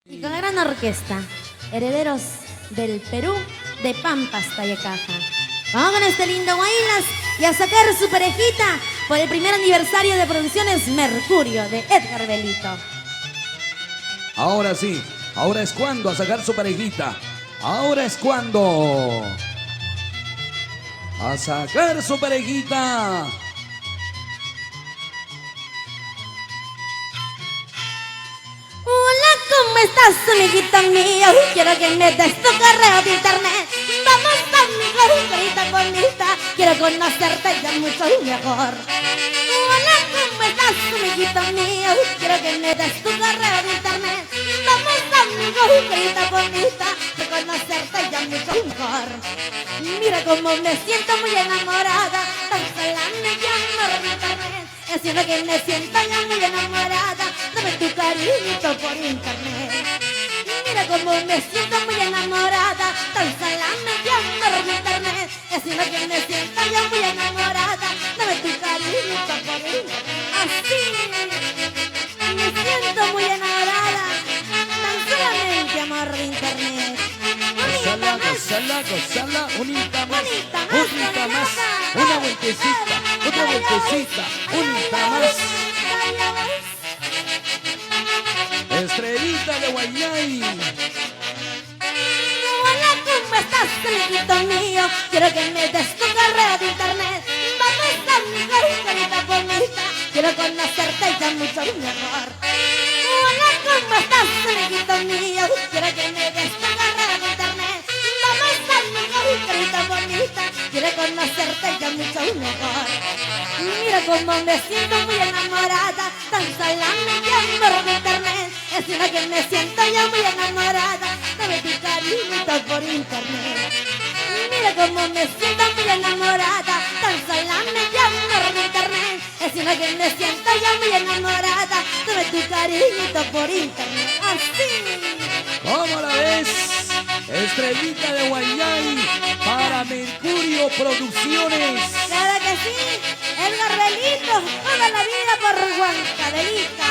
Y con la gran orquesta, herederos del Perú, de Pampas, Tayacaja. Vamos con este lindo Huaylas y a sacar su parejita por el primer aniversario de Producciones Mercurio de Edgar Belito. Ahora sí, ahora es cuando a sacar su parejita. Ahora es cuando a sacar su parejita. Hola, ¿cómo estás, amiguito mío? Quiero que me des tu correo de internet. Vamos, amigo, carita bonita. Quiero conocerte ya mucho mejor. Hola, ¿cómo estás, amiguito mío? Quiero que me des tu correo de internet. Vamos, amigo, carita bonita. Quiero conocerte ya mucho mejor. Mira cómo me siento muy enamorada. Tan sola me llamo por internet. Haciendo que me siento ya muy enamorada. Dame tu cariñito por internet. Mira cómo me siento muy enamorada. Tan sola me llamo por internet. Haciendo que me siento ya muy enamorada. Dame tu cariñito por internet. Así me siento muy enamorada. Tan solamente amor de internet. Gozala, gozala, gozala, unita más, Bonita más, unita más, una vueltecita, otra vueltecita, unita más. Estrellita de Guayay. Hola, ¿cómo estás, amiguito mío? Quiero que me des tu correo de internet. Vamos, amigo, carita bonita. Quiero conocerte ya mucho mejor. Hola, ¿cómo estás, amiguito mío? Quiero que me des tu correo de internet. Vamos, amigo, carita bonita. Quiero conocerte ya mucho mejor. Mira cómo me siento muy enamorada. Tan sola me llamo por internet. Es una que me siento ya muy enamorada. Dame tu cariñito por internet. Mira cómo me siento muy enamorada. Tan sola me llamo por internet. Es una que me siento ya muy enamorada. Dame tu cariñito por internet. Así. ¿Cómo la ves? Estrellita de Guayay para Mercurio Producciones. Claro que sí. Edgar Belito. Toda la vida por Huancabelica.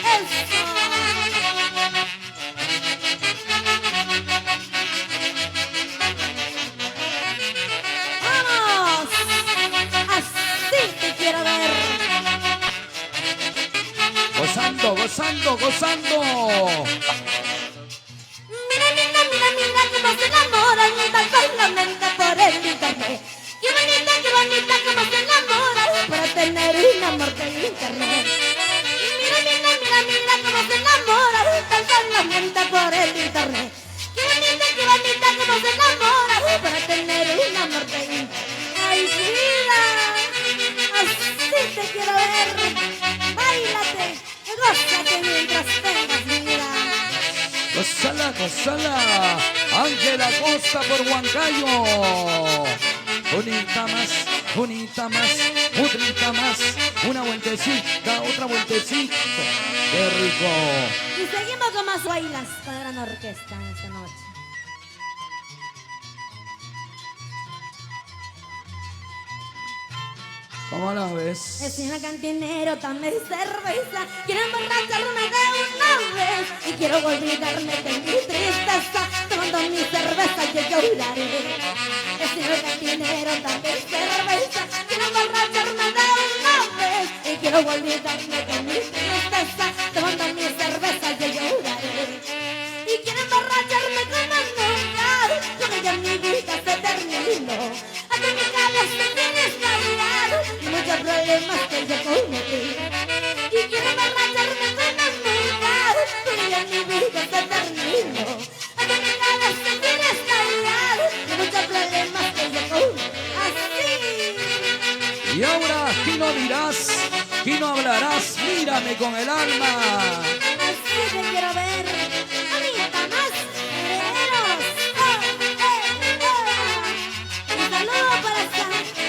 Eso. ¡Vamos! Así te quiero ver. Gozando, gozando, gozando. Mira, mira, mira, mira cómo se enamoran tan solamente por el internet. Qué bonita cómo se enamoran para tener un amor por internet. Mira, mira, mira, mira cómo se enamoran tan solamente por el internet. Qué bonita cómo se enamoran para tener un amor por internet. ¡Ay, vida! Así te quiero ver. Báilate, gózate mientras tengas vida. Gozala, gozala. Ángela Costa por Huancayo. Unita más, unita más, otrita más. Una vueltecita, otra vueltecita. ¡Qué rico! Y seguimos con más bailas con la gran orquesta esta noche. ¿Cómo la ves? Es un cantinero, dame cerveza. Quiero emborracharme de una vez y quiero olvidarme de mi tristeza. Tomando mi cerveza yo lloraré. Es un cantinero, dame cerveza. Quiero emborracharme de una vez y quiero olvidarme de mi tristeza. Tomando mi cerveza yo lloraré. Y quiero emborracharme como nunca. Con ella mi vida se terminó. Hasta mi cabeza tiene estallar y muchos problemas que yo cometí. Y quiero emborracharme como nunca. Con ella mi vida se terminó. Hasta mi cabeza tiene estallar y muchos problemas que yo cometí. Así. Y ahora, aquí no dirás, aquí no hablarás, mírame con el alma. Así te quiero ver. Bonita más. Herederos. Un saludo para Sanita.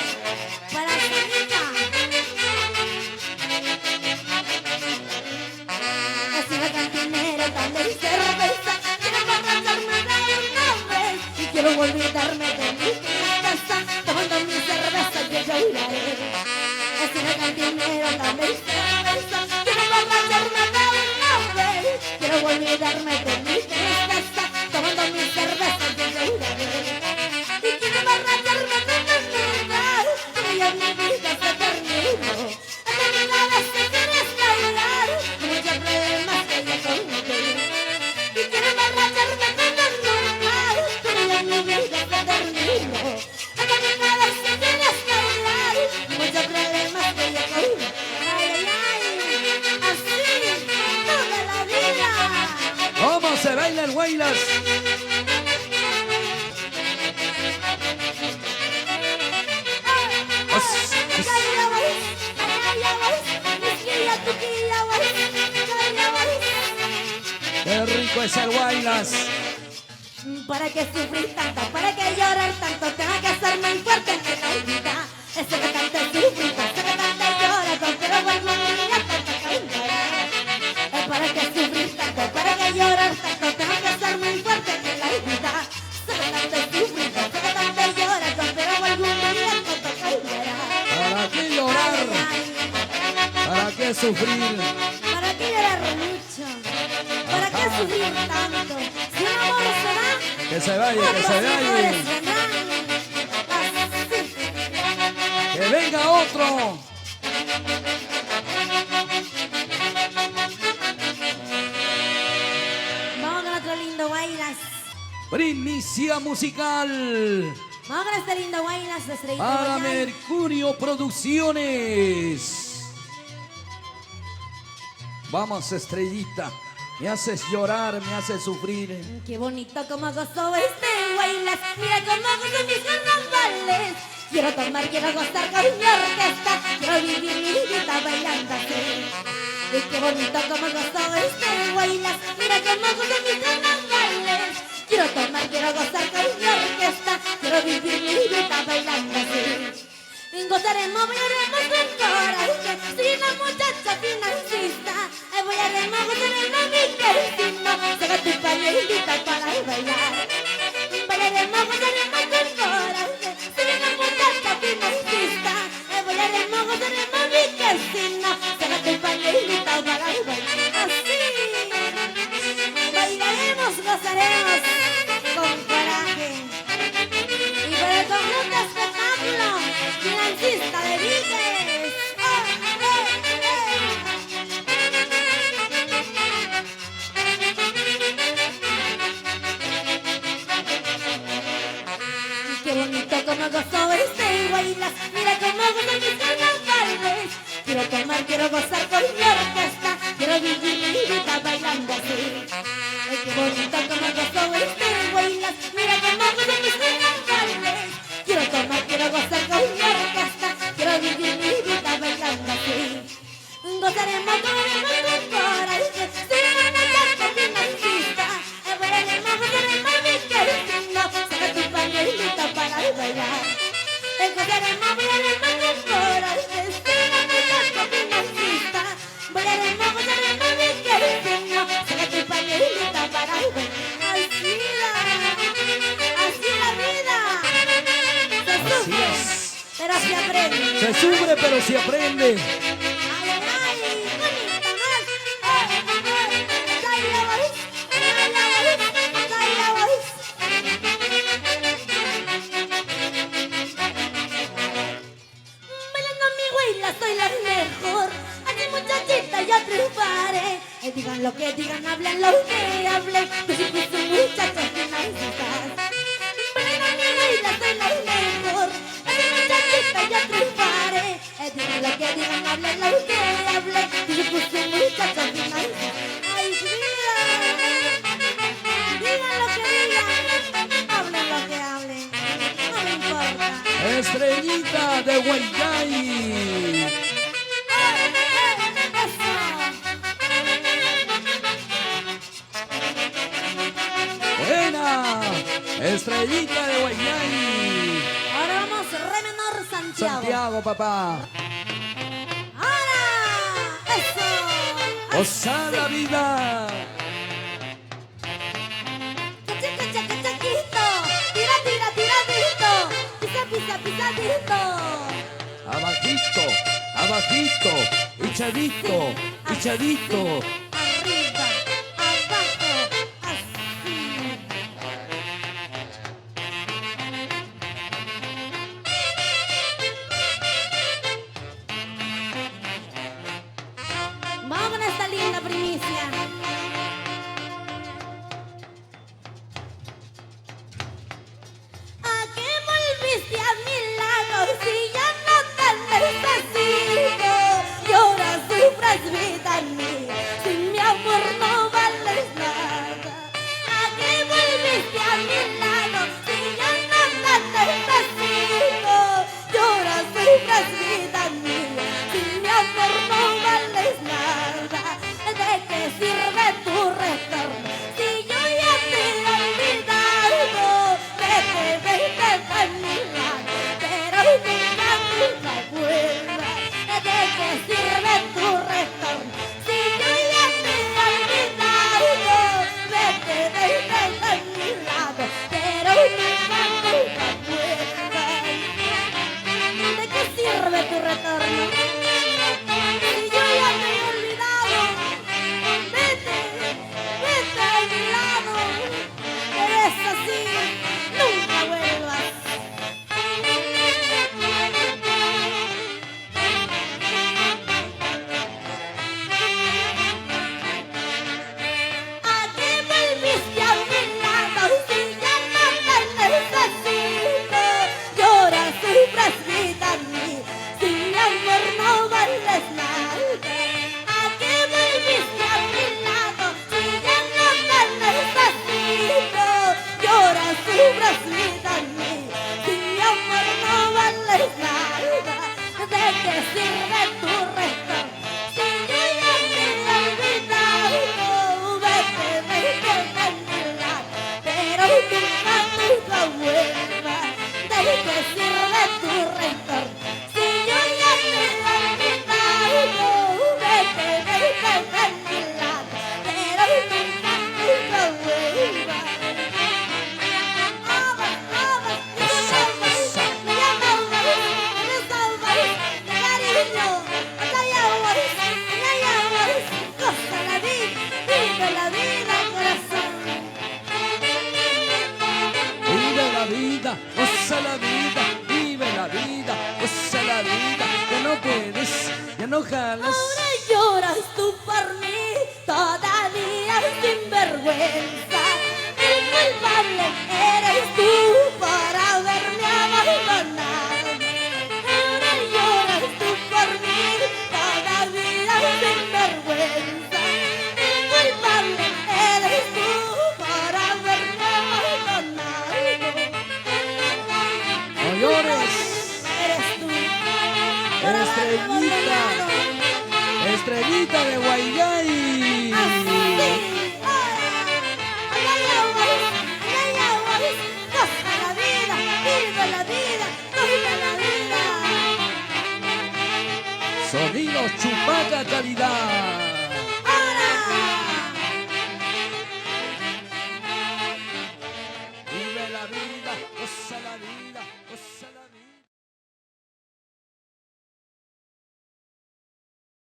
Es una cantinera, dame cerveza. Quiero emborracharme de una vez y quiero olvidarme de mi tristeza. Tomando mi cerveza yo lloraré. Es una cantinera, dame cerveza. Quiero emborracharme de una quiero olvidarme de mi tristeza, tomando mi cerveza y lloraré. Y quiero emborracharme de un lugar que ya mi vida se terminó. Hasta mi cabeza quieres bailar, muchos problemas que ya cometí. Y quiero emborracharme de un lugar que ya mi vida se terminó. Hasta mi cabeza quieres bailar, muchos problemas que ya cometí. Ay, ay, ay, así, toda la vida. ¿Cómo se baila el Huaylas? ¡Qué rico es el Huaylas! ¿Para qué sufrir tanto? ¿Para qué llorar tanto? Tengo que ser muy fuerte en la vida. Ese que tanto sufrí, ese que tanto llora, pero vuelvo a mi vida tanto cambiará. ¿Para qué sufrir tanto? ¿Para qué llorar tanto? Tengo que ser muy fuerte en la vida. Ese que tanto sufrí, ese que tanto llora, pero vuelvo a mi vida tanto cambiará. ¿Para qué llorar? ¿Para qué sufrir? ¿Para qué llorar mucho? ¿Para qué sufrir tanto? Si un amor se va, Que se vaya, que se vaya. Que venga otro. Vamos con otro lindo Huaylas. Primicia musical Vamos con este lindo Huaylas de Estrellita para Guayay. Mercurio Producciones. Vamos, Estrellita. Me haces llorar, me haces sufrir. Qué bonito como gozó este Huaylas. Mira cómo gozo mis carnavales. Quiero tomar, quiero gozar con mi orquesta. Quiero vivir mi vida bailando así. Y qué bonito como gozó este Huaylas. Mira cómo gozo mis carnavales. Quiero tomar, quiero gozar con mi orquesta. Quiero vivir mi vida bailando así. Gozaremos, bailaremos con coraje. Soy una muchacha financista. Bailaremos, gozaremos mi destino. Saca tu pañuelita para bailar. Bailaremos, gozaremos con coraje. Soy una muchacha financista. Bailaremos, gozaremos mi destino. Saca tu pañuelita para bailar. Así. Bailaremos, gozaremos con coraje. Y por el conjunto espectáculo financista de Víquez. Qué bonito como gozó este Huaylas. Mira cómo gozan mis carnavales. Quiero tomar, quiero gozar con mi orquesta. Quiero vivir mi vida bailando así. Ay, qué bonito como gozó este Huaylas. Mira cómo gozan mis carnavales. Quiero tomar, quiero gozar con mi orquesta. Quiero vivir mi vida bailando así. Gozaremos con coraje. Soy una muchacha financista. Bailaremos, gozaremos mi destino. Saca tu pañuelito para bailar. Gozaremos, bailaremos con coraje. Soy una muchacha financista. Bailaremos, gozaremos mi destino. Saca tu pañuelito para bailar. Así la vida. Se Así sufre, es. pero se aprende. Se sufre, pero se aprende. Ay, ay, ay, bonita más. Zaira Boys, Zaira Boys. Bailando mi Huaylas soy la mejor. Así muchachita yo triunfaré. Digan lo que digan, hablen lo que hablen. Yo soy tu muchacha financista. Bailando mi Huaylas soy la mejor. Así muchachita yo triunfaré. Digan lo que digan, hablen lo que hablen. Yo soy tu muchacha financista. Ay, vida. Digan lo que digan, hablen lo que hablen. No me importa. Estrellita de Guayay. Buena. Estrellita de Guayay. Ahora vamos, re menor Santiago. Santiago, papá. Ahora, eso. Goza la vida. Cachaquito, tira, tira, tiradito. Pisa, pisa, pisadito. Abajito, abajito, echadito, echadito. Arriba, sinvergüenza. El culpable eres tú por haberme abandonado. Ahora lloras tú por mí, toda vida sinvergüenza. El culpable eres tú por haberme abandonado. No llores. Eres tú por haberme Estrellita, abandonado. Estrellita de Guayay. Así, ahora, ay, goza la vida, vive la vida, goza la vida. Sonidos Chupaca calidad.